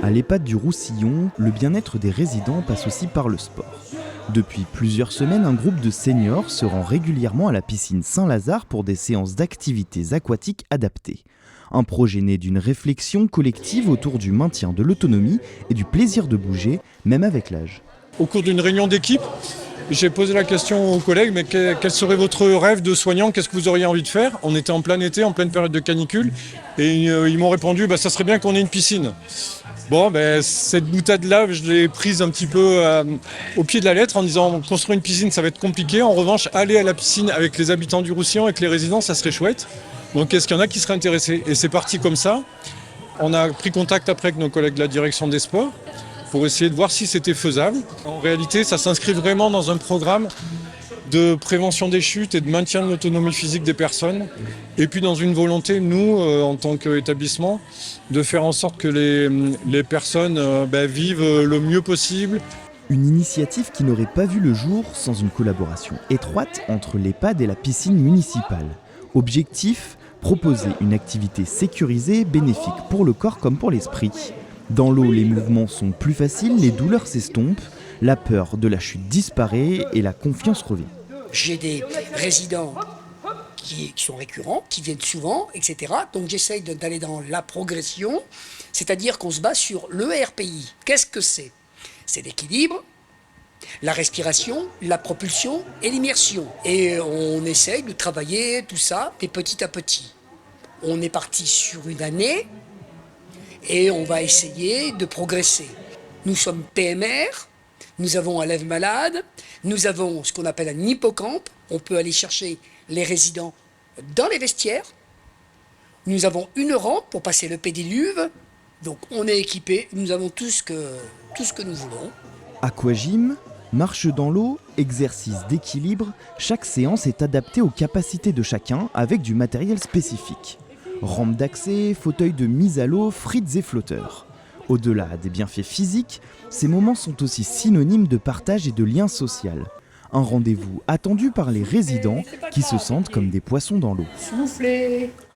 À l'EHPAD du Roussillon, le bien-être des résidents passe aussi par le sport. Depuis plusieurs semaines, un groupe de seniors se rend régulièrement à la piscine Saint-Lazare pour des séances d'activités aquatiques adaptées. Un projet né d'une réflexion collective autour du maintien de l'autonomie et du plaisir de bouger, même avec l'âge. Au cours d'une réunion d'équipe, j'ai posé la question aux collègues, mais quel serait votre rêve de soignant? Qu'est-ce que vous auriez envie de faire? On était en plein été, en pleine période de canicule, et ils m'ont répondu, ça serait bien qu'on ait une piscine. Bon, cette boutade-là, je l'ai prise un petit peu au pied de la lettre en disant, construire une piscine, ça va être compliqué. En revanche, aller à la piscine avec les habitants du Roussillon, avec les résidents, ça serait chouette. Donc, est-ce qu'il y en a qui seraient intéressés? Et c'est parti comme ça. On a pris contact après avec nos collègues de la direction des sports pour essayer de voir si c'était faisable. En réalité, ça s'inscrit vraiment dans un programme de prévention des chutes et de maintien de l'autonomie physique des personnes. Et puis dans une volonté, nous, en tant qu'établissement, de faire en sorte que les personnes vivent le mieux possible. Une initiative qui n'aurait pas vu le jour sans une collaboration étroite entre l'EHPAD et la piscine municipale. Objectif, proposer une activité sécurisée, bénéfique pour le corps comme pour l'esprit. Dans l'eau, les mouvements sont plus faciles, les douleurs s'estompent, la peur de la chute disparaît et la confiance revient. J'ai des résidents qui sont récurrents, qui viennent souvent, etc. Donc j'essaye d'aller dans la progression, c'est-à-dire qu'on se base sur l'ERPI. Qu'est-ce que c'est? C'est l'équilibre, la respiration, la propulsion et l'immersion. Et on essaye de travailler tout ça, et petit à petit. On est parti sur une année et on va essayer de progresser. Nous sommes PMR, nous avons un lève-malade, nous avons ce qu'on appelle un hippocampe. On peut aller chercher les résidents dans les vestiaires. Nous avons une rampe pour passer le pédiluve. Donc on est équipé, nous avons tout ce que nous voulons. Aquagym, marche dans l'eau, exercice d'équilibre, chaque séance est adaptée aux capacités de chacun avec du matériel spécifique. Rampe d'accès, fauteuil de mise à l'eau, frites et flotteurs. Au-delà des bienfaits physiques, ces moments sont aussi synonymes de partage et de lien social. Un rendez-vous attendu par les résidents qui se sentent comme des poissons dans l'eau. Soufflez.